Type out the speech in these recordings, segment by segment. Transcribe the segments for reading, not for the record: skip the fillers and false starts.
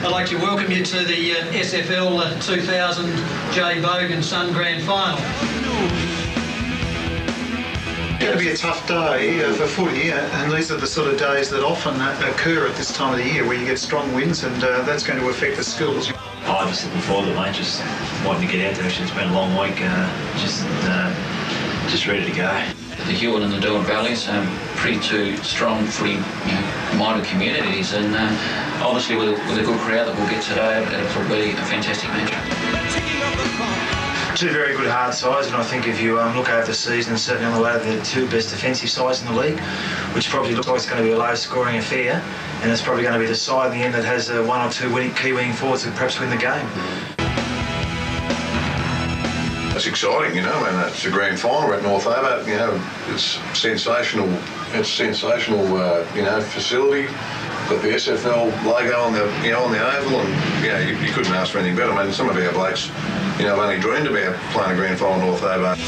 I'd like to welcome you to the SFL 2000 J. Bogan Sun Grand Final. It's going to be a tough day for footy, and these are the sort of days that often occur at this time of the year where you get strong winds, and that's going to affect the skills. I'm just looking forward to it, mate. Just wanting to get out there. Actually, it's been a long week. Just ready to go. The Hewett and the Derwent Valleys, pretty two strong footy-minded communities, and obviously with a good crowd that we'll get today, it'll be a fantastic match. Two very good hard sides, and I think if you look over the season, certainly on the ladder, they're the two best defensive sides in the league, which probably looks like it's going to be a low-scoring affair, and it's probably going to be the side in the end that has one or two key winning forwards that perhaps win the game. It's exciting, you know, and it's a grand final at North Hobart. You know, it's sensational. It's sensational, facility. Got the SFL logo on the oval, and you couldn't ask for anything better. I mean, some of our blokes, have only dreamed about playing a grand final at North Hobart.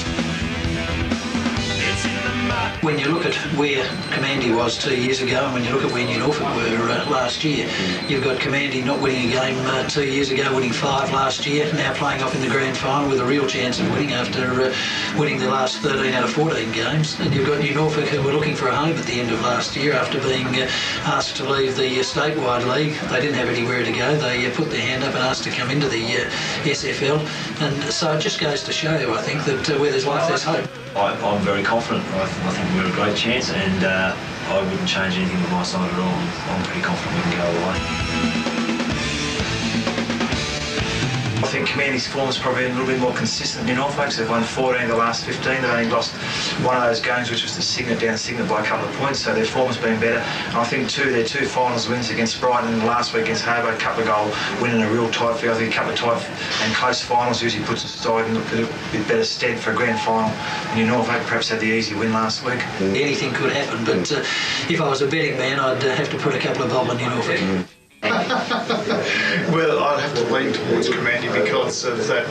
When you look at where Kermandie was 2 years ago, and when you look at where New Norfolk were last year, you've got Kermandie not winning a game 2 years ago, winning 5 last year, now playing off in the grand final with a real chance of winning after winning the last 13 out of 14 games. And you've got New Norfolk who were looking for a home at the end of last year after being asked to leave the statewide league. They didn't have anywhere to go. They put their hand up and asked to come into the SFL. And so it just goes to show you, I think, that where there's life, there's hope. I'm very confident. I think we're a great chance, and I wouldn't change anything with my side at all. I'm pretty confident we can go all the way. I think Kermandie's form is probably a little bit more consistent than Norfolk's. They've won 14 of the last 15. They've only lost one of those games, which was the Cygnet by a couple of points, so their form's been better. And I think their two finals wins against Brighton and last week against Hobart, a couple of goal win in a real tight field. I think a couple of tight and close finals usually puts us aside in a bit better stead for a grand final. And New Norfolk perhaps had the easy win last week. Anything could happen, but if I was a betting man, I'd have to put a couple of bob on New Norfolk. Well, I'd have to lean towards Kermandie because of that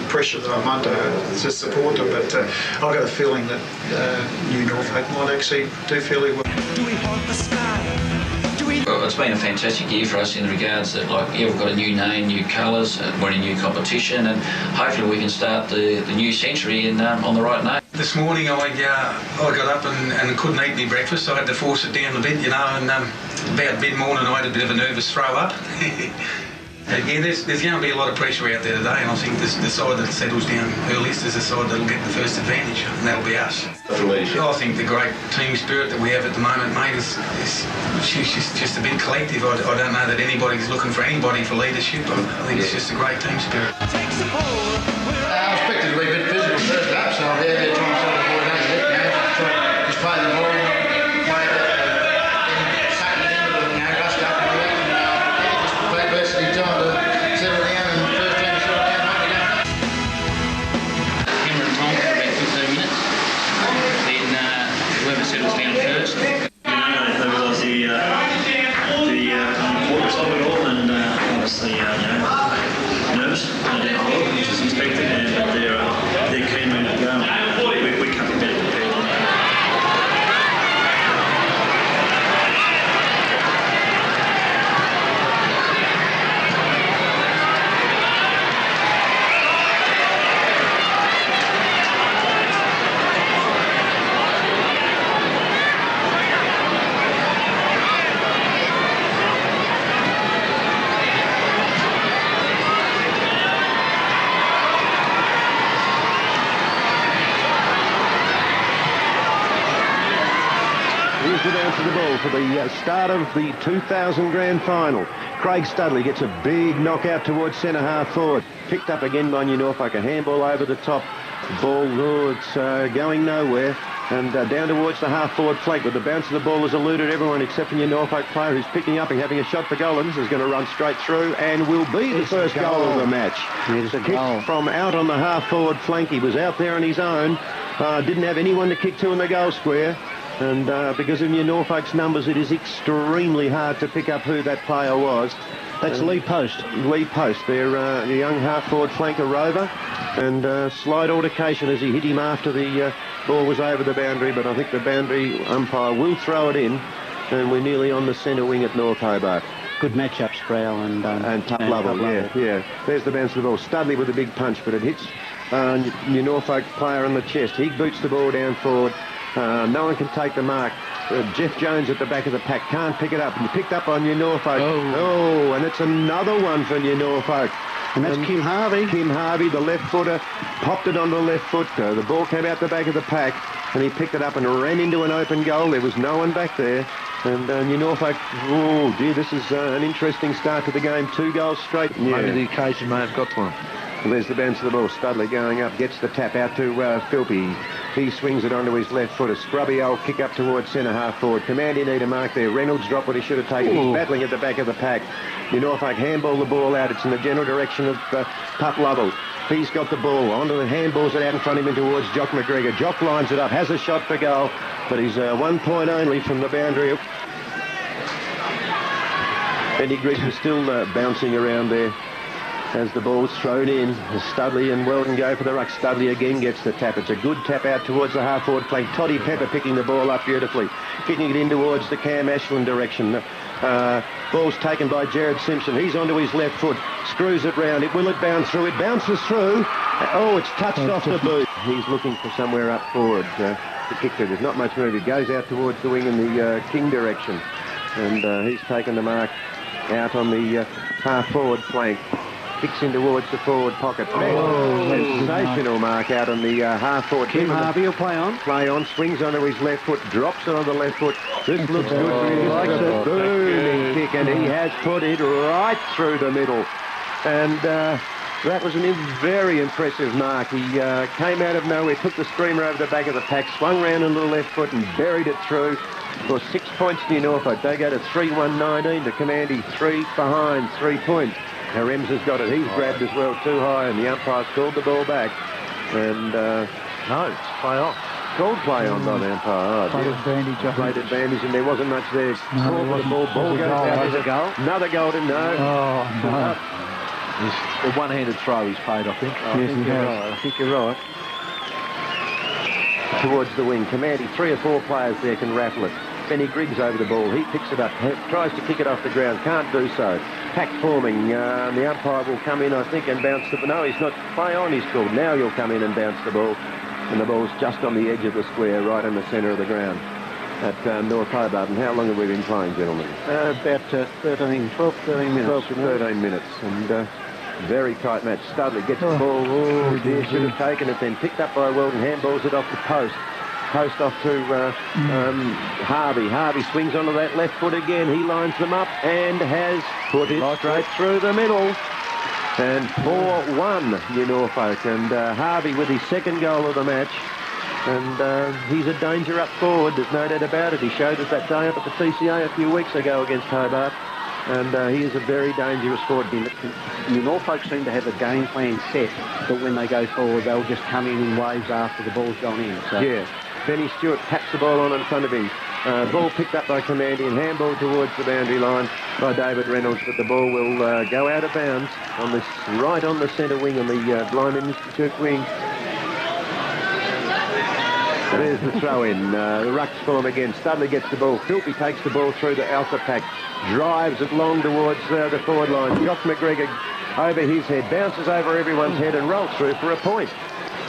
pressure that I'm under to support them, but I've got a feeling that New Norfolk might actually do fairly well. Well, it's been a fantastic year for us in regards that, we've got a new name, new colours, we're in a new competition, and hopefully we can start the new century on the right note. This morning I got up and couldn't eat any breakfast, so I had to force it down a bit, and about mid-morning I had a bit of a nervous throw up. There's going to be a lot of pressure out there today, and I think the side that settles down earliest is the side that'll get the first advantage, and that'll be us. I think the great team spirit that we have at the moment, mate, is just a bit collective. I don't know that anybody's looking for anybody for leadership. I think it's just a great team spirit. I expected to be a bit physical first up, so I'll be out there trying to settle the ball down, just play the ball, play it, and suck it in, rust up and all that, and just play basically time to settle down, and first team to settle down, mate, we don't know. Hammer and Tom for about 15 minutes, then whoever settles down first. They realise the importance of it all, and obviously, nervous, which is expected, and they're keen ready to go. We can't be better prepared than that. Here's the bounce of the ball for the start of the 2000 Grand Final. Craig Studley gets a big knockout towards centre half forward. Picked up again by New Norfolk, a handball over the top. Ball, it's going nowhere. And down towards the half forward flank, but the bounce of the ball has eluded everyone except for New Norfolk player who's picking up and having a shot for Golans, is going to run straight through and will be the first goal of the match. It's a kick from out on the half forward flank. He was out there on his own, didn't have anyone to kick to in the goal square. And because of New Norfolk's numbers, it is extremely hard to pick up who that player was. That's Lee Post. Lee Post, their young half-forward flanker rover. And slight altercation as he hit him after the ball was over the boundary, but I think the boundary umpire will throw it in. And we're nearly on the centre wing at North Hobart. good matchup, Sproul and Top Level, yeah. There's the bounce of the ball. Studley with a big punch, but it hits New Norfolk player in the chest. He boots the ball down forward. No one can take the mark. Jeff Jones at the back of the pack can't pick it up. And picked up on New Norfolk. Oh, and it's another one for New Norfolk. And that's Kim Harvey. Kim Harvey, the left footer, popped it onto the left foot. The ball came out the back of the pack, and he picked it up and ran into an open goal. There was no one back there. And New Norfolk, oh, gee, this is an interesting start to the game. 2 goals straight. Yeah. Maybe the occasion may have got to him. Well, there's the bounce of the ball. Studley going up, gets the tap out to Philpy. He swings it onto his left foot. A scrubby old kick up towards centre half forward. Kermandie need a mark there. Reynolds dropped what he should have taken. He's battling at the back of the pack. New Norfolk handball the ball out. It's in the general direction of Pup Lovell. He's got the ball onto the handballs it out in front of him towards Jock McGregor. Jock lines it up, has a shot for goal, but he's 1 point only from the boundary. Benny Griggs is still bouncing around there as the ball's thrown in. Studley and Weldon go for the ruck. Studley again gets the tap. It's a good tap out towards the half-forward flank. Toddy Pepper picking the ball up beautifully, kicking it in towards the Cam Ashland direction. Ball's taken by Jared Simpson. He's onto his left foot, screws it round. Will it bounce through? It bounces through. Oh, it's touched off the boot. He's looking for somewhere up forward to kick to. There's not much move. It goes out towards the wing in the King direction. And he's taken the mark out on the half-forward flank. Kicks in towards the forward pocket. Sensational mark out on the half-forward. Kim Harvey will play on. Play on, swings onto his left foot, drops it on the left foot. This looks good for him. He likes a booming kick, and he has put it right through the middle. And that was a very impressive mark. He came out of nowhere, took the screamer over the back of the pack, swung round on the left foot and buried it through. For 6 points to Norfolk. They go to 3-1-19 to Kermandie. 3 behind, 3 points. Now Rems has got it. He's grabbed as well, too high, and the umpire's called the ball back. And no, it's play on. Called play on, not umpire. Played advantage, I think. Played advantage, and there wasn't much there. No, the ball goes out. Another goal. Another golden, no. Oh, no. The one-handed throw he's paid, I think. I think you're right. Towards the wing. Kermandie, 3 or 4 players there can rattle it. Benny Griggs over the ball. He picks it up, tries to kick it off the ground, can't do so. Pack forming. The umpire will come in, I think, and bounce the... No, he's not. Play on, he's called. Now he'll come in and bounce the ball. And the ball's just on the edge of the square, right in the centre of the ground at North Hobart. And how long have we been playing, gentlemen? About 13 minutes. 12 to 13 minutes. And very tight match. Studley gets the ball. Oh, dear, should have taken it then. Picked up by Weldon. Handballs it off the post. Post off to Harvey. Harvey swings onto that left foot again. He lines them up and has put it straight through the middle. And 4-1 New Norfolk. And Harvey with his second goal of the match. And he's a danger up forward. There's no doubt about it. He showed us that day up at the TCA a few weeks ago against Hobart. And he is a very dangerous forward. New Norfolk seem to have a game plan set that when they go forward, they'll just come in waves after the ball's gone in. So. Yeah. Benny Stewart taps the ball on in front of him. Ball picked up by Kermandie and handball towards the boundary line by David Reynolds, but the ball will go out of bounds on this, right on the centre wing on the Blind Institute wing. There's the throw-in. The rucks form again. Studley gets the ball. Philpy takes the ball through the Alpha pack. Drives it long towards the forward line. Jock McGregor over his head. Bounces over everyone's head and rolls through for a point.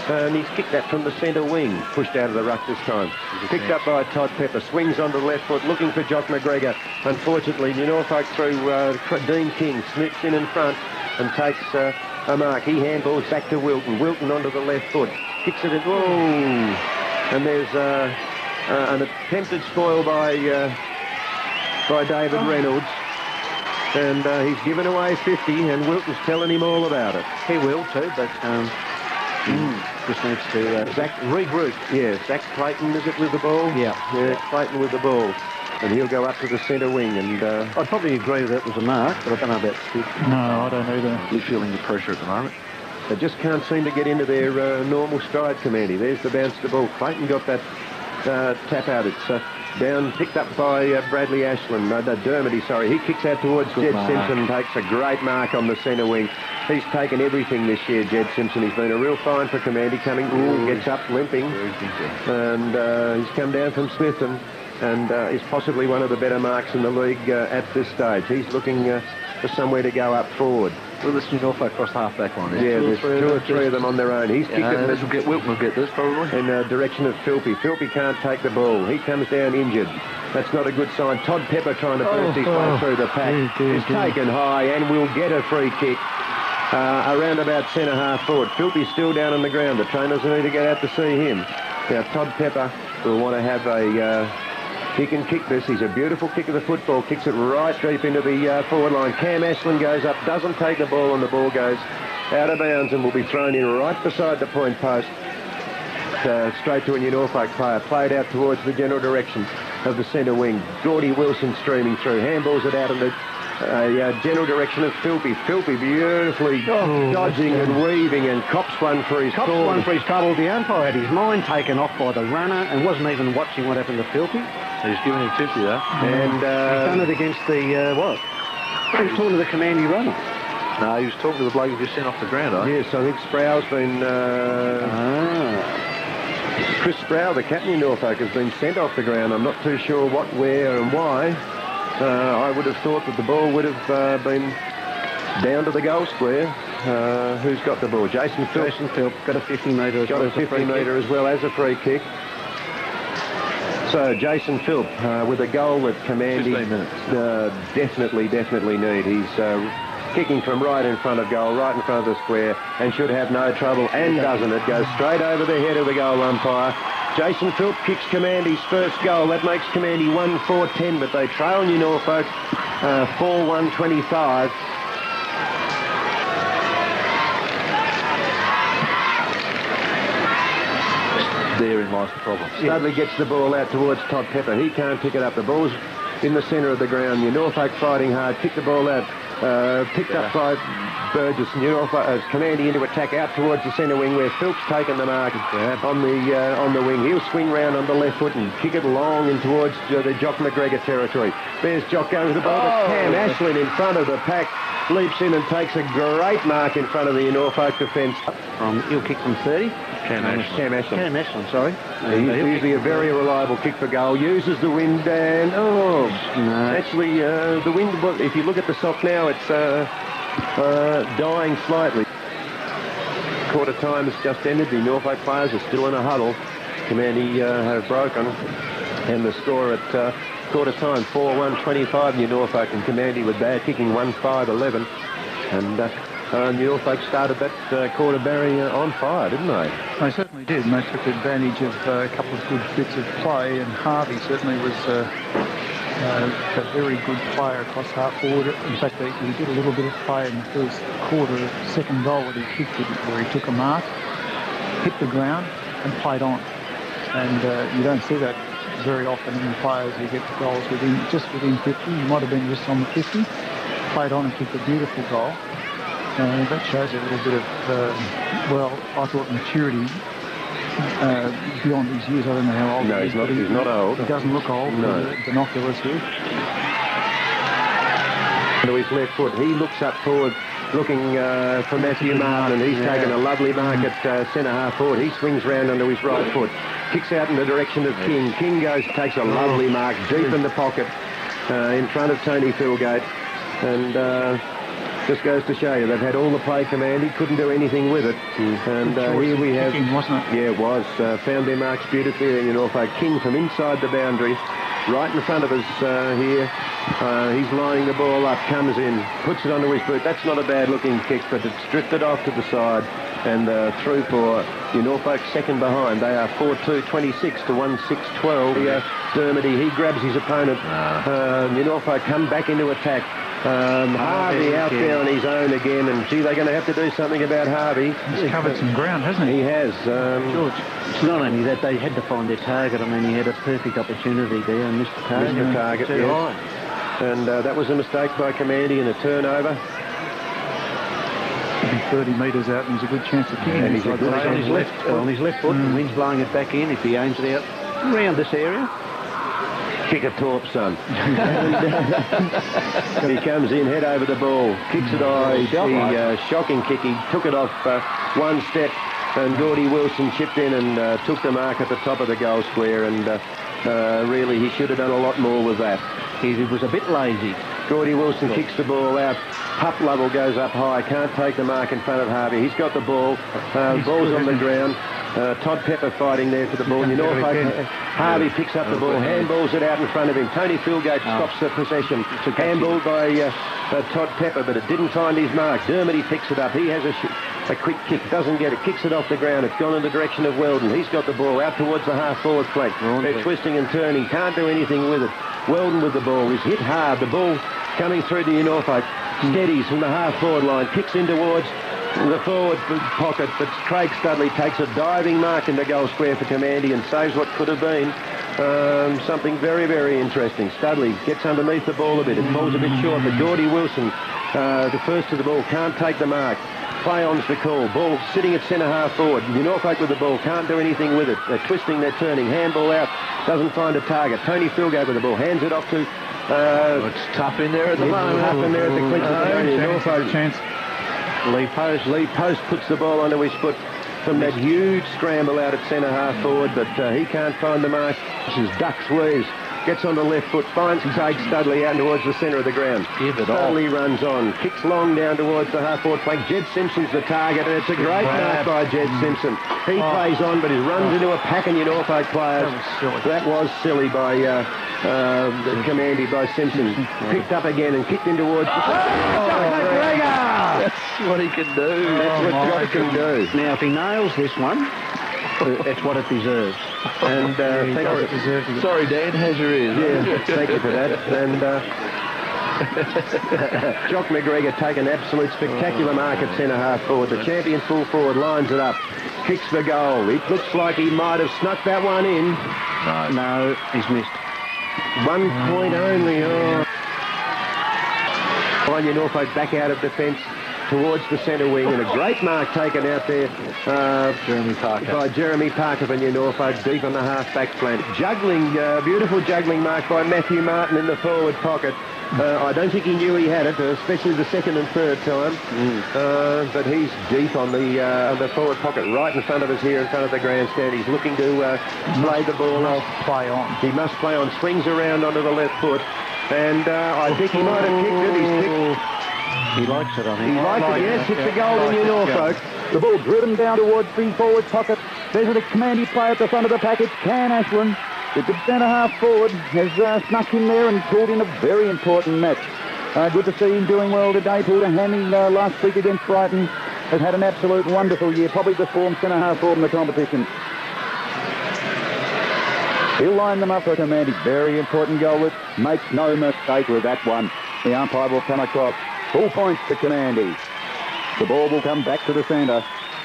And he's kicked that from the centre wing. Pushed out of the ruck this time. Picked up by Todd Pepper. Swings onto the left foot, looking for Jock McGregor. Unfortunately, New Norfolk through Dean King. Sneaks in front and takes a mark. He handballs back to Wilton. Wilton onto the left foot. Kicks it in. Whoa! And there's an attempted spoil by David Reynolds. And he's given away 50, and Wilton's telling him all about it. He will too, but just needs to Zach regroup. Yeah, Zach Clayton, is it, with the ball? Yeah, Clayton with the ball. And he'll go up to the centre wing. And I'd probably agree that was a mark, but I don't know about Steve. No, I don't either. He's feeling the pressure at the moment. They just can't seem to get into their normal stride, Kermandie. There's the bounce to the ball. Clayton got that tap out. It's down, picked up by Bradley Ashland. Dermody, sorry. He kicks out towards Jed Simpson, takes a great mark on the centre wing. He's taken everything this year, Jed Simpson. He's been a real find for Kermandie. Coming, gets up, limping. And he's come down from Smithton. and is possibly one of the better marks in the league at this stage. He's looking for somewhere to go up forward. Well, this New Norfolk across the half-back line. Yeah, there's two or three of them on their own. He's kicked it. Wilton will get this probably. In the direction of Philpy. Philpy can't take the ball. He comes down injured. That's not a good sign. Todd Pepper trying to burst his way through the pack. He's taken high and will get a free kick around about centre half forward. Philpy's still down on the ground. The trainers need to get out to see him. Now Todd Pepper will want to have a... he can kick this. He's a beautiful kick of the football. Kicks it right deep into the forward line. Cam Ashlin goes up, doesn't take the ball, and the ball goes out of bounds and will be thrown in right beside the point post. Straight to a New Norfolk player. Played out towards the general direction of the centre wing. Gordy Wilson streaming through. Handballs it out in the general direction of Philpy. Philpy beautifully dodging and weaving, and Cops one for his trouble. The umpire had his mind taken off by the runner and wasn't even watching what happened to Philpy. He's giving him 50 though. And he's done it against the, what? He was talking to the Kermandie runner. No, he was talking to the bloke who just sent off the ground, Yes, I think Sprow's been... Chris Sproul, the captain of Norfolk, has been sent off the ground. I'm not too sure what, where and why. I would have thought that the ball would have been down to the goal square. Who's got the ball? Jason Philp. Jason Philp got a 50-metre as got well. A 50-metre as well as a free kick. So Jason Philp with a goal that Kermandie definitely need. He's kicking from right in front of goal, right in front of the square, and should have no trouble, and doesn't. It goes straight over the head of the goal umpire. Jason Philp kicks Kermandie's first goal. That makes Kermandie 1-4-10, but they trail New Norfolk 4-1-25. Therein lies the problem. Studley gets the ball out towards Todd Pepper. He can't pick it up. The ball's in the centre of the ground. New Norfolk fighting hard. Kick the ball out. Picked up by Burgess. New Norfolk Kermandie into attack out towards the centre wing, where Philp's taken the mark on the wing. He'll swing round on the left foot and kick it long in towards the Jock McGregor territory. There's Jock going with the ball, but Cam Ashlin in front of the pack leaps in and takes a great mark in front of the Norfolk defence. He'll kick from 30. Cam Ashlin, sorry. He's usually a very reliable kick for goal. Uses the wind and actually the wind. If you look at the sock now, it's dying slightly. Quarter time has just ended. The Norfolk players are still in a huddle. Kermandie have broken, and the score at quarter time 4-1-25. New Norfolk, and Kermandie with bad kicking 1-5-11, and New Norfolk started that quarter, Barry, on fire, didn't they? They certainly did, and they took advantage of a couple of good bits of play, and Harvey certainly was a very good player across half forward. In fact, he did a little bit of play in the first quarter, second goal that he kicked, where he took a mark, hit the ground, and played on. And you don't see that very often in players who get goals just within 50. He might have been just on the 50, played on and kicked a beautiful goal. That shows a little bit of, I thought maturity beyond his years. I don't know how old he is. No, he's not old. He doesn't look old. No. Binoculars here. To his left foot. He looks up forward, looking for Matthew Martin, and he's taken a lovely mark at centre half forward. He swings round onto his right foot, kicks out in the direction of King. King takes a lovely mark deep in the pocket in front of Tony Philgate, and just goes to show you they've had all the play Kermandie, couldn't do anything with it. And here we have, wasn't it? Yeah, it was. Found their marks beautifully there in Norfolk. King from inside the boundary, right in front of us here. He's lining the ball up, comes in, puts it onto his boot. That's not a bad looking kick, but it's drifted off to the side and through for New Norfolk second behind. They are 4-2-26 to 1-6-12. Dermody, he grabs his opponent. New Norfolk come back into attack. Harvey out there on his own again, and gee, they're going to have to do something about Harvey. He's covered some ground, hasn't he? He has. George, it's not only that, they had to find their target. I mean, he had a perfect opportunity there and missed the target. Missed the target, yes. And that was a mistake by Kermandie and a turnover. He'll be 30 metres out, and there's a good chance of kicking. And he's on his left foot, and wind's blowing it back in if he aims it out around this area. Kick a torp, son. He comes in, head over the ball, kicks it high. Shocking kick. He took it off one step, and Gordy Wilson chipped in and took the mark at the top of the goal square. And Really, he should have done a lot more with that. He was a bit lazy. Gordy Wilson kicks the ball out. Pup Lovell goes up high, can't take the mark in front of Harvey. He's got the ball. Ball's on the ground. Todd Pepper fighting there for the ball. Harvey picks up the ball, handballs it out in front of him. Tony Philgate stops the possession. Handballed by Todd Pepper, but it didn't find his mark. Dermody picks it up. He has a quick kick, doesn't get it, kicks it off the ground. It's gone in the direction of Weldon. He's got the ball out towards the half-forward flank. They're twisting and turning, can't do anything with it. Weldon with the ball. He's hit hard. The ball coming through to Norfolk. Steadies from the half-forward line, kicks in towards the forward pocket, but Craig Studley takes a diving mark in the goal square for Kermandie and saves what could have been something very, very interesting. Studley gets underneath the ball a bit. It falls a bit short, but Gordy Wilson, the first to the ball, can't take the mark. Play on's the call. Ball sitting at centre half forward. Norfolk with the ball, can't do anything with it. They're twisting, they're turning. Handball out, doesn't find a target. Tony Philgate with the ball, hands it off to... it's tough in there at the moment. Tough in there at the clinch of the Norfolk chance. Lee Post puts the ball onto his foot from that huge scramble out at centre half forward, but he can't find the mark. This is Duck Swears. Gets on the left foot, finds Craig Studley out towards the centre of the ground. Studley runs on, kicks long down towards the half-forward flank. Jed Simpson's the target, and it's a great mark by Jed Simpson. He plays on, but he runs into a pack of Norfolk players. That was silly by Kermandie, by Simpson. Picked up again and kicked in towards... That's what he can do. That's what Jock can do. Now, if he nails this one, it's what it deserves. And sorry, Dan, how's your ears? Yeah, thank you for that. And Jock McGregor take an absolute spectacular mark at centre half forward. The champion full forward lines it up, kicks the goal. It looks like he might have snuck that one in. No, he's missed. 1 point only. Anya Norfolk back out of defence towards the centre wing, and a great mark taken out there by Jeremy Parker for Norfolk, deep on the half-back flank. Juggling, beautiful juggling mark by Matthew Martin in the forward pocket. I don't think he knew he had it, especially the second and third time. But he's deep on the forward pocket, right in front of us here, in front of the grandstand. He's looking to play the ball off. He must play on. Swings around onto the left foot, and I think he might have kicked it. He's kicked. He likes it, I think. He likes it, yes. It's a goal in Norfolk. The ball driven down towards the forward pocket. There's a Kermandie player at the front of the pack. It's Can Ashwin. The good centre half forward has snuck in there and pulled in a very important match. Good to see him doing well today. Pulled a hammy last week against Brighton. Has had an absolute wonderful year. Probably the form centre half forward in the competition. He'll line them up for Kermandie. Very important goal. Makes no mistake with that one. The umpire will come across. Full points to Kermandie. The ball will come back to the centre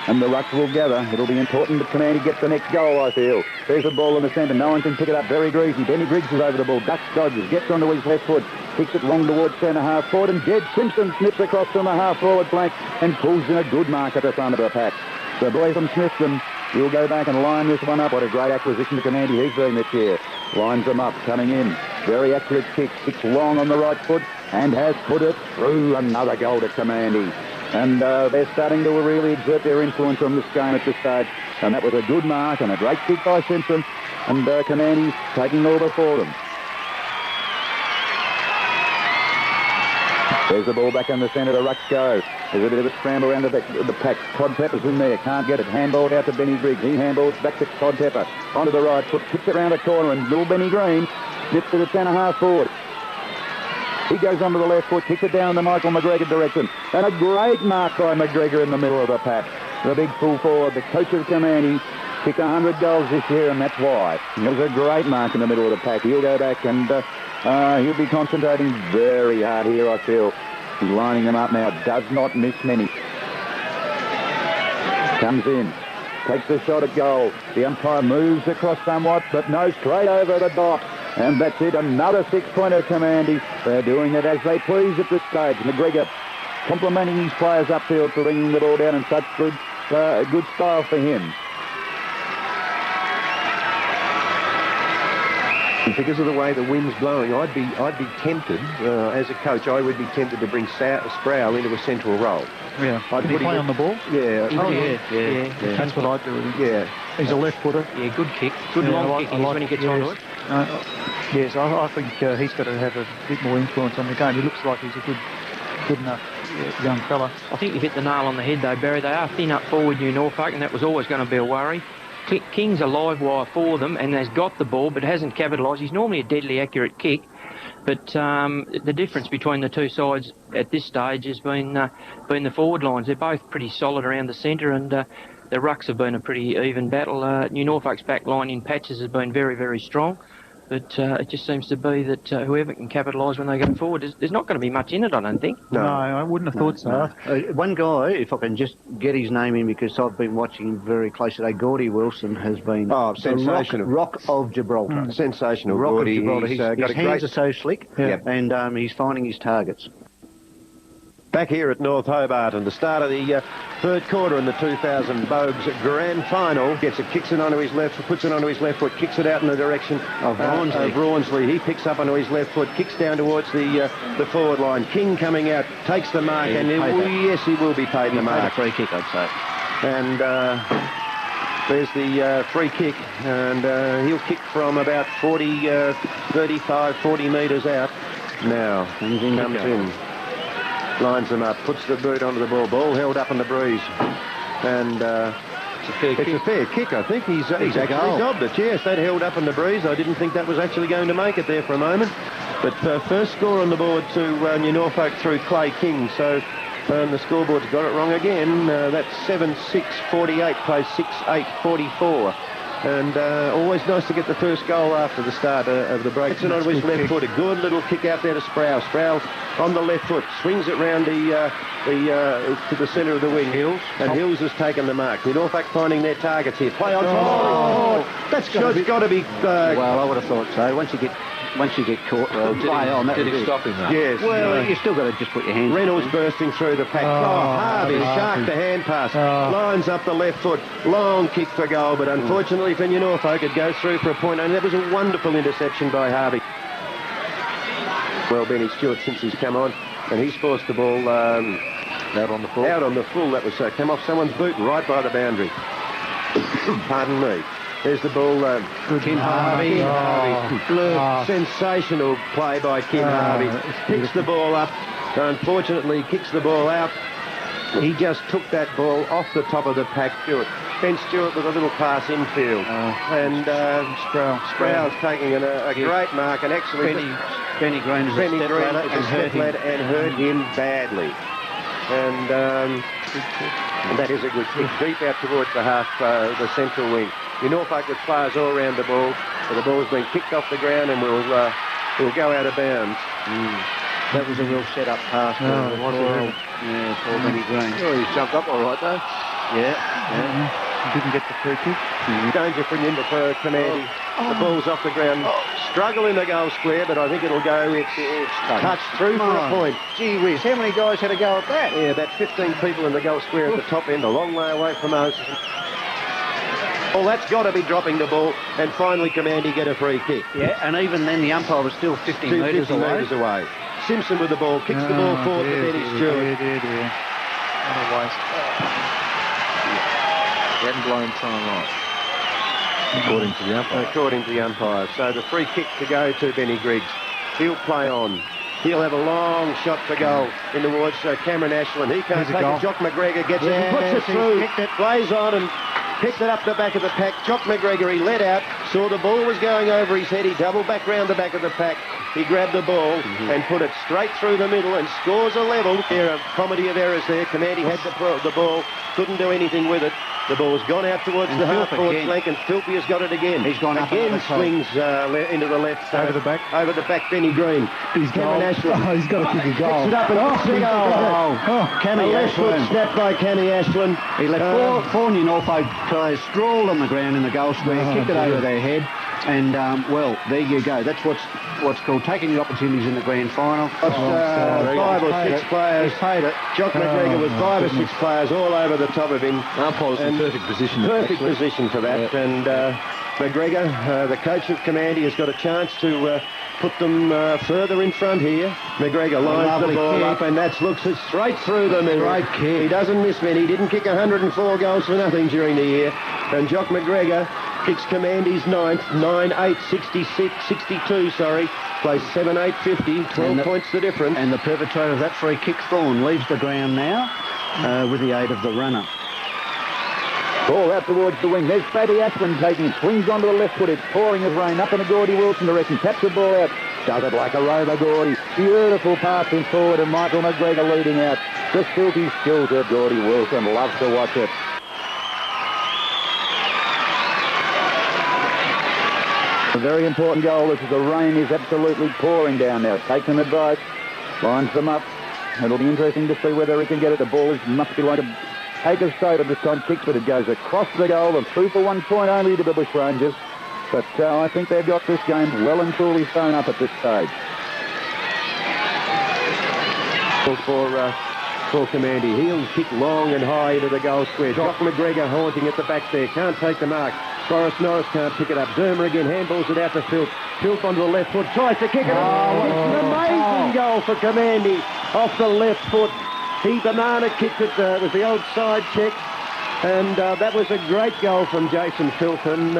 and the rucks will gather. It'll be important that Kermandie gets the next goal, I feel. There's the ball in the centre. No one can pick it up. Very greasy. Benny Griggs is over the ball. Ducks dodges. Gets onto his left foot. Kicks it long towards centre half forward, and Jed Simpson snips across from the half forward flank and pulls in a good mark at the front of the pack. The boy from Smithson will go back and line this one up. What a great acquisition to Kermandie he's been this year. Lines them up, coming in. Very accurate kick. Kicks long on the right foot and has put it through. Another goal to Kermandie. And they're starting to really exert their influence on this game at this stage. And that was a good mark and a great kick by Simpson. And Kermandie taking all before them. There's the ball back in the centre. The rucks go. There's a bit of a scramble around the pack. Todd Pepper's in there. Can't get it. Handballed out to Benny Griggs. He handballs back to Todd Pepper. Onto the right foot. Kicks it round the corner. And little Benny Green slips to the centre half forward. He goes onto the left foot. Kicks it down in the Michael McGregor direction. And a great mark by McGregor in the middle of the pack. The big full forward. The coach of Kermandie kicked 100 goals this year, and that's why. It was a great mark in the middle of the pack. He'll go back and he'll be concentrating very hard here, I feel. He's lining them up now. Does not miss many. Comes in. Takes the shot at goal. The umpire moves across somewhat, but no, straight over the dot. And that's it. Another 6-pointer Kermandie. They're doing it as they please at this stage. McGregor complimenting his players upfield for bringing the ball down in such good style for him. Because of the way the wind's blowing, I'd be tempted, as a coach, I would be tempted to bring Sproul into a central role. Yeah. Did he play on the ball? Yeah. Oh, yeah. That's what I'd do with him. Yeah. He's a left footer. Yeah, good kick. Good long kick when he gets onto it. Yes, I think he's got to have a bit more influence on the game. He looks like he's a good enough young fella. I think you've hit the nail on the head though, Barry. They are thin up forward, New Norfolk, and that was always going to be a worry. King's a live wire for them and has got the ball but hasn't capitalised. He's normally a deadly accurate kick, but the difference between the two sides at this stage has been the forward lines. They're both pretty solid around the centre, and the rucks have been a pretty even battle. New Norfolk's back line in patches has been very, very strong. But it just seems to be that whoever can capitalise when they go forward, there's not going to be much in it, I don't think. No, I wouldn't have thought so. One guy, if I can just get his name in, because I've been watching him very closely today, Gordy Wilson has been sensational. Rock of Gibraltar. Sensational, Rock Gordy. of Gibraltar. His hands are so slick, and he's finding his targets. Back here at North Hobart, and the start of the third quarter in the 2000 Bogues Grand Final. Gets it, kicks it onto his left, puts it onto his left foot, kicks it out in the direction of Rawnsley. He picks up onto his left foot, kicks down towards the forward line. King coming out, takes the mark, and yes, he will be paid the mark. Free kick, I'd say. And there's the free kick, and he'll kick from about 35, 40 metres out. Now, comes in. Lines them up, puts the boot onto the ball held up in the breeze, and it's a fair kick. I think he's actually dobbed it. Yes, that held up in the breeze. I didn't think that was actually going to make it there for a moment, but first score on the board to New Norfolk through Clay King. So the scoreboard's got it wrong again. That's 7-6-48 plays 6-8-44. And always nice to get the first goal after the start of the break. It's onto his left foot, a good little kick out there to Sprouse. Sprouse on the left foot, swings it round to the centre of the wing. Hills. And Hills has taken the mark. New Norfolk finding their targets here. Play on. That's got to be... well, I would have thought so. Once you get caught, play on. Did he stop him, though? Yes. Well, you still got to just put your hands... Reynolds bursting through the pack. Harvey sharked the hand pass. Lines up the left foot. Long kick for goal, but unfortunately for New Norfolk, it goes through for a point. And that was a wonderful interception by Harvey. Well, Benny Stewart, since he's come on, and he's forced the ball out on the full. Out on the full. That was come off someone's boot right by the boundary. Pardon me. There's the ball. Kim Harvey. Sensational play by Kim Harvey. Picks the ball up. Unfortunately, kicks the ball out. He just took that ball off the top of the pack. Ben Stewart with a little pass infield. And Sprouse taking a great mark, and actually Benny Green is a step ladder and hurt him badly. And that is a good kick deep out towards the half, the central wing. New Norfolk with players all around the ball, but the ball's been kicked off the ground and will go out of bounds. That was a real set-up pass. Poor Benny Green. Oh, he's jumped up all right, though. Yeah. Didn't get the free kick. Danger for Kermandie. The ball's off the ground. Struggle in the goal square, but I think it'll go. It's touched through for a point. Gee whiz, how many guys had a go at that? Yeah, about 15 people in the goal square at the top end, a long way away from us. Well, that's got to be dropping the ball, and finally Kermandie get a free kick. Yeah, and even then the umpire was still 50 metres away. Simpson with the ball, kicks the ball forward to Benny Stewart. What a waste. He hadn't blown time right. According to the umpire. According to the umpire. So the free kick to go to Benny Griggs. He'll play on. He'll have a long shot for goal in towards Cameron Ashland. He can't take it. Jock McGregor gets it, puts it through, plays on and picked it up the back of the pack. Jock McGregor, he let out, saw the ball was going over his head. He doubled back round the back of the pack. He grabbed the ball and put it straight through the middle and scores a level. There, a comedy of errors there. Kermandie had the ball, couldn't do anything with it. The ball's gone out towards the half-forward flank, and Philpy has got it again. He's gone again, swings into the left. Over the back. Over the back, Benny Green. He's He's got a kick a goal. Picks it up and kicks a goal. Cammy Ashland. Left foot snap by Cammy Ashland. He let four New Norfolk players sprawl on the ground in the goal square, kicked it over their head, and, well, there you go. That's what's called taking the opportunities in the grand final. 5 or 6 players. He's paid it. Jock McGregor with 5 or 6 players all over the top of him. Umpire's in perfect position. Perfect position for that. And McGregor, the coach of Kermandie, has got a chance to put them further in front here. McGregor lines the ball up, and that looks it straight through the middle. Great kick. He doesn't miss many. He didn't kick 104 goals for nothing during the year. And Jock McGregor Kicks Kermandie's 9th, 9-8, 62, sorry. Plays 7-8, 50, 12 points the difference. And the perpetrator of that free kick, Thorne, leaves the ground now with the aid of the runner. Ball out towards the wing. There's Fatty Ashman taking it. Swings onto the left foot. It's pouring with rain. Up in the Gordy Wilson direction. Taps the ball out. Does it like a rover, Gordy. Beautiful passing forward, and Michael McGregor leading out. The silky skills of Gordy Wilson. Loves to watch it. A very important goal. This is the rain is absolutely pouring down now. Takes an advice. Lines them up. It'll be interesting to see whether he can get it. The ball must be like a take of state at this time. Kicks, but it goes across the goal and through for 1 point only to the Bush Rangers. But I think they've got this game well and truly sewn up at this stage. For Kermandie. He'll kick long and high into the goal square. Doc McGregor haunting at the back there. Can't take the mark. Boris Norris can't pick it up. Dermer again. Handballs it out to Philp. Philp onto the left foot. Tries to kick it. It's an amazing goal for Kermandie. Off the left foot. He banana kicked it. It was the old side check. And that was a great goal from Jason Philp. And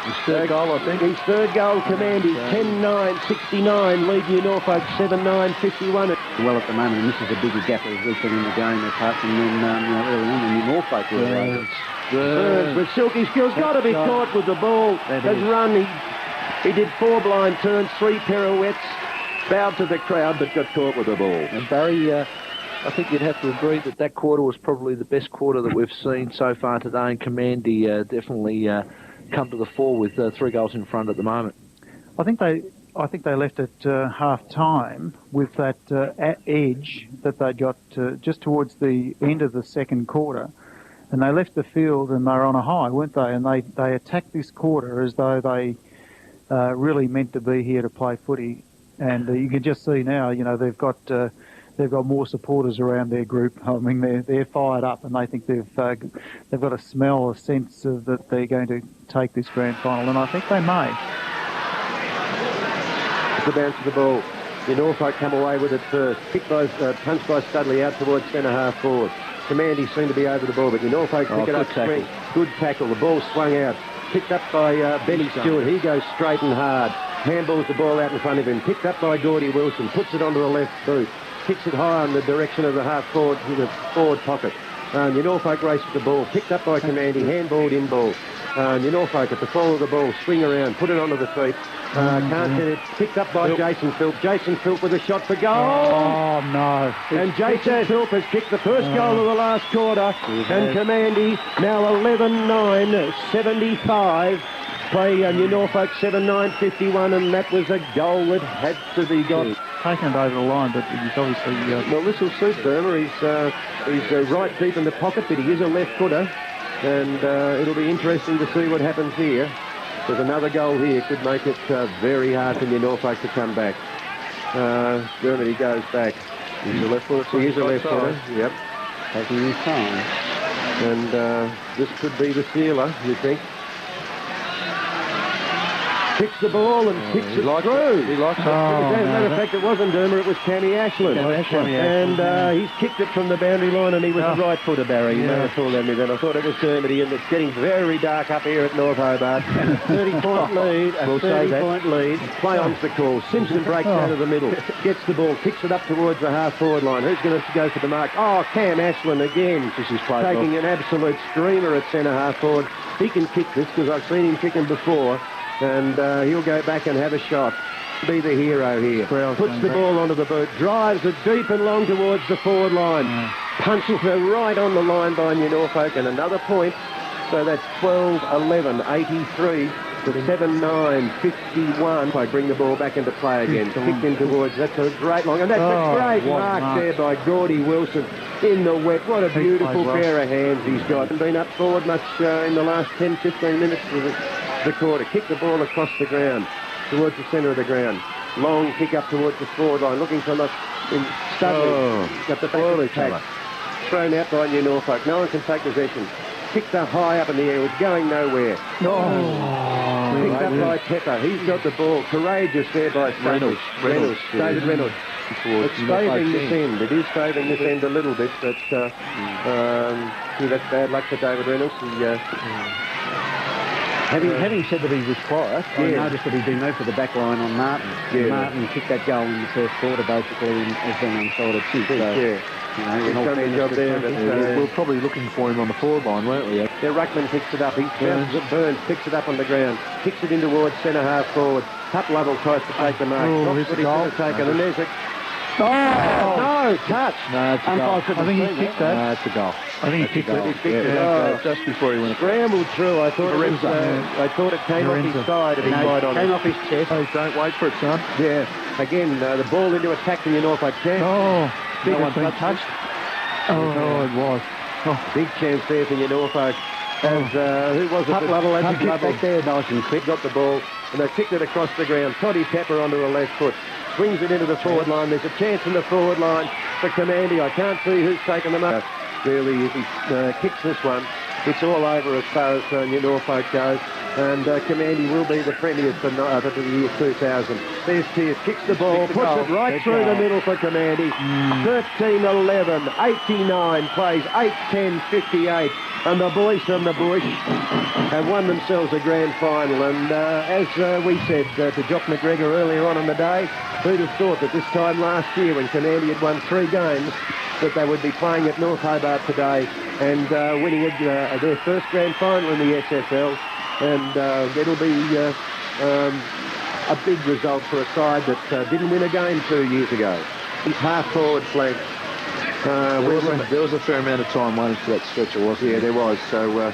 his third goal, I think. His third goal, Kermandie. 10-9, 69. Lead New Norfolk 7-9, 51. Well, at the moment, and this is the bigger gap as we've been in the game, apart from then early on in New Norfolk. Burns with silky skills. Got to be caught with the ball. Has run. He did 4 blind turns, 3 pirouettes. Bowed to the crowd, but got caught with the ball. And Barry, I think you'd have to agree that quarter was probably the best quarter that we've seen so far today, and Kermandie definitely come to the fore with 3 goals in front at the moment. I think they left at half-time with that edge that they got just towards the end of the second quarter, and they left the field and they were on a high, weren't they? And they attacked this quarter as though they really meant to be here to play footy, and you can just see now, they've got more supporters around their group. I mean, they're fired up, and they think they've got a smell, a sense of that they're going to take this grand final, and I think they may. The bounce of the ball. New Norfolk come away with it first. Punched by Studley out towards centre half forward. Kermandie seemed to be over the ball, but New Norfolk pick it up. Tackle. Good tackle. The ball swung out. Picked up by Benny Stewart. He goes straight and hard. Handballs the ball out in front of him. Picked up by Gordy Wilson. Puts it onto the left boot. Kicks it high in the direction of the half forward to the forward pocket. New Norfolk races the ball. Picked up by Kermandie. Handballed in ball. New Norfolk at the fall of the ball. Swing around. Put it onto the feet. Can't get it. Picked up by Jason Philp. Jason Philp with a shot for goal. Oh, no. And Jason Philp has kicked the first goal of the last quarter. And Kermandie now 11-9, 75. Play New Norfolk 7-9, 51. And that was a goal that had to be got. Taken it over the line, but he's obviously... Well, this will suit Burma. He's right deep in the pocket, but he is a left footer. And it'll be interesting to see what happens here. There's another goal here. Could make it very hard for New Norfolk to come back. Germany goes back. He's a left footer. He is a left footer. Yep. Taking his time. And this could be the sealer, you think. Kicks the ball and kicks it through. He likes it. As a matter of fact, it wasn't Dermer, it was Cammy Ashland. And he's kicked it from the boundary line, and he was a right footer, Barry. You may have told me then. I thought it was Dermody, and it's getting very dark up here at North Hobart. 30-point lead, a 30-point lead. Play on's the call. Simpson breaks out of the middle, gets the ball, kicks it up towards the half-forward line. Who's going to go for the mark? Oh, Cam Ashland again. Taking an absolute screamer at centre half-forward. He can kick this, because I've seen him kick him before. And he'll go back and have a shot. Be the hero here. Puts the ball onto the boot, drives it deep and long towards the forward line. Punches her right on the line by New Norfolk, and another point. So that's 12-11, 83 to 7-9, 51. I bring the ball back into play again. Kicked in towards, that's a great long, and that's a great mark there by Gordy Wilson in the wet. What a beautiful pair of hands he's got. And been up forward much in the last 10-15 minutes of the quarter. Kick the ball across the ground towards the centre of the ground. Long kick up towards the forward line, looking for Studley. Got the back of the pack. Thrown out by New Norfolk. No one can take possession. Kicked her high up in the air. It was going nowhere. Picked up by Pepper. He's got the ball. Courageous there by Reynolds. David Reynolds. It's favouring this end. It is favouring this end a little bit, but that's bad luck for David Reynolds. Having said that he was quiet, I noticed that he didn't move for the back line on Martin. Yeah. Martin kicked that goal in the first quarter, basically, as being unsighted kick. So, He's done the job there, but we were probably looking for him on the forward line, weren't we? Yeah, Ruckman picks it up. Burns picks it up on the ground. Kicks it in towards centre half forward. Pup Lovell tries to take the mark. Not what he should have taken. And there's a... No, touch. No, it's a goal. I think he kicked that. No, it's a goal. I think he kicked it. Just before he went. Scrambled through. I thought it came off his side and he right on came it. off his chest. Oh, don't wait for it, son. Yeah. Again, the ball into attack for Norfolk chance. Big one touched. Oh, it was. Big chance there for Norfolk. As who was it? Pup Lovell had to kick Lovell back there, nice and quick. got the ball and they kicked it across the ground. Toddy Pepper onto the left foot. Swings it into the forward line. There's a chance in the forward line for Kermandie. I can't see who's taken them up. Really, if he kicks this one, it's all over as far as Norfolk goes. And Kermandie will be the premiers for the year 2000. There's Pierce, kicks the ball, puts it right through the middle for Kermandie. 13-11, 89, plays 8-10, 58. And the boys from the bush have won themselves a grand final. And as we said to Jock McGregor earlier on in the day, who'd have thought that this time last year when Kermandie had won 3 games, that they would be playing at North Hobart today and winning their first grand final in the SFL. And it'll be a big result for a side that didn't win a game 2 years ago. He's half-forward flank. There was a fair amount of time waiting for that stretcher, wasn't there? Yeah, there was. So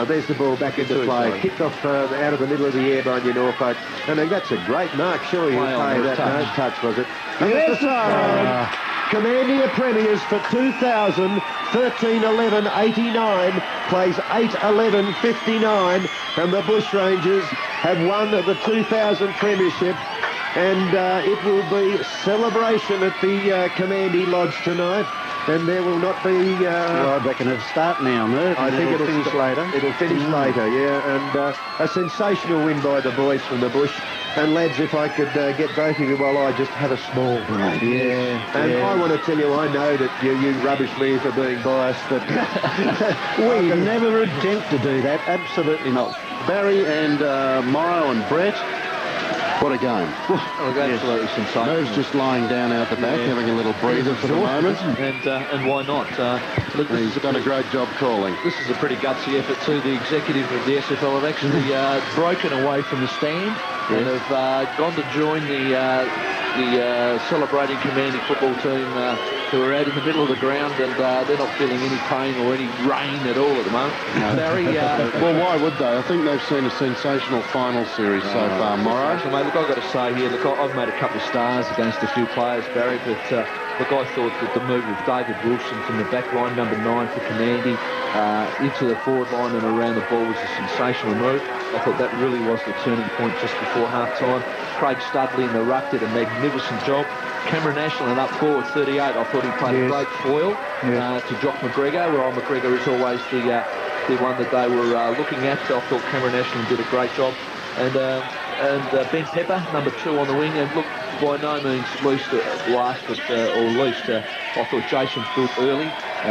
there's the ball back into play. Kicked off out of the middle of the air by Norfolk. I mean, that's a great mark. Sure, he'll pay that. No touch, was it? Yes, sir. Kermandie premiers for 2000, 13-11, 89, plays 8-11, 59, and the Bushrangers have won the 2000 premiership. And it will be celebration at the Kermandie Lodge tonight. And there will not be... well, I reckon it'll start now, Merv. I think it'll finish later. It'll finish later, yeah. And a sensational win by the boys from the bush. And lads, if I could get both of you while I just have a small break. Yeah. And I want to tell you, I know that you rubbish me for being biased, but... we never attempt to do that. Absolutely not. Barry and Morrow and Brett. What a game. Absolutely sensational. Merv's just lying down out the back, having a little breather for the moment. And why not? He's done a great job calling. This is a pretty gutsy effort too. The executive of the SFL have actually broken away from the stand and have gone to join the celebrating Kermandie football team who are out in the middle of the ground, and they're not feeling any pain or any rain at all at the moment. No. Barry, well, why would they? I think they've seen a sensational final series so far, Morrow. So, mate, look, I've got to say here, look, I've made a couple of stars against a few players, Barry, but look, I thought that the move of David Wilson from the back line, number 9 for Kermandie, into the forward line and around the ball was a sensational move. I thought that really was the turning point just before half-time. Craig Studley in the ruck did a magnificent job. Cameron Ashland up forward 38. I thought he played a great foil to Jock McGregor. Well, McGregor is always the one that they were looking at. I thought Cameron Ashland did a great job. And Ben Pepper, number 2 on the wing. And look, by no means least, I thought Jason Foot early,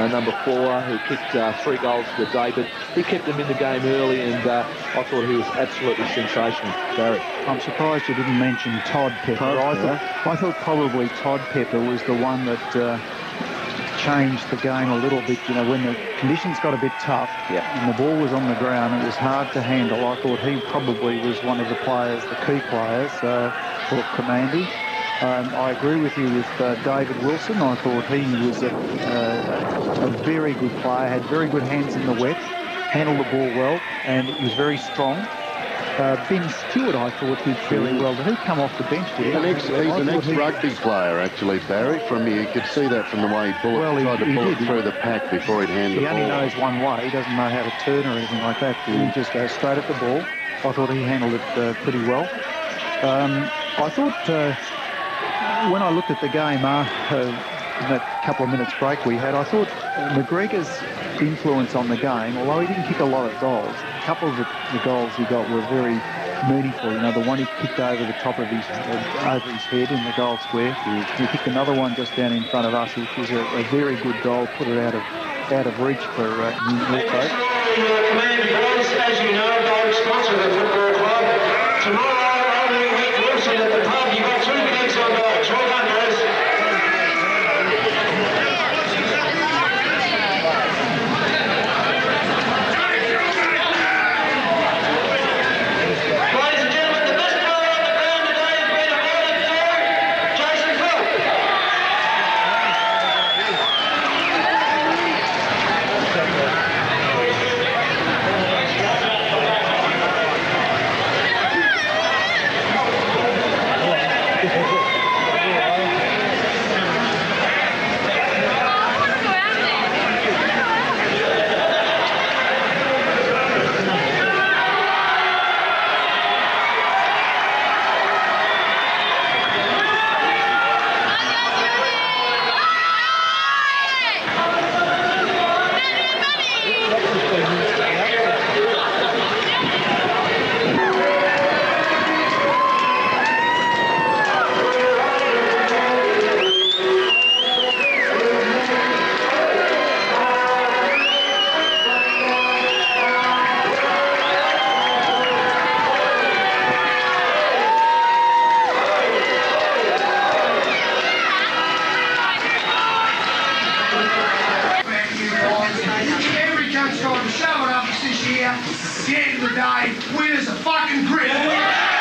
number 4, who kicked 3 goals for the day, but he kept them in the game early, and I thought he was absolutely sensational. Barry. I'm surprised you didn't mention Todd Pepper. I thought probably Todd Pepper was the one that changed the game a little bit. You know, when the conditions got a bit tough and the ball was on the ground, it was hard to handle. I thought he probably was one of the players, the key players for Kermandie. I agree with you with David Wilson. I thought he was a very good player, had very good hands in the wet, handled the ball well, and he was very strong. Ben Stewart, I thought, did fairly well. Did he come off the bench? He's an ex-rugby player, actually, Barry. You could see that from the way he tried to pull it through the pack before he'd hand the ball. He only knows one way. He doesn't know how to turn or anything like that. He just goes straight at the ball. I thought he handled it pretty well. I thought when I looked at the game in that couple of minutes break we had, I thought McGregor's influence on the game, although he didn't kick a lot of goals, a couple of the goals he got were very meaningful. You know, the one he kicked over the top of his head in the goal square. He kicked another one just down in front of us, which was a very good goal, put it out of reach for Norfolk. Kermandie boys, as you know, Garlick sponsor to the football club. Tomorrow, opening Rick Wilson at the pub. You've got 2 kegs on boats. Well done, boys. Every coach got to show it up this year. At the end of the day, winners are fucking grit.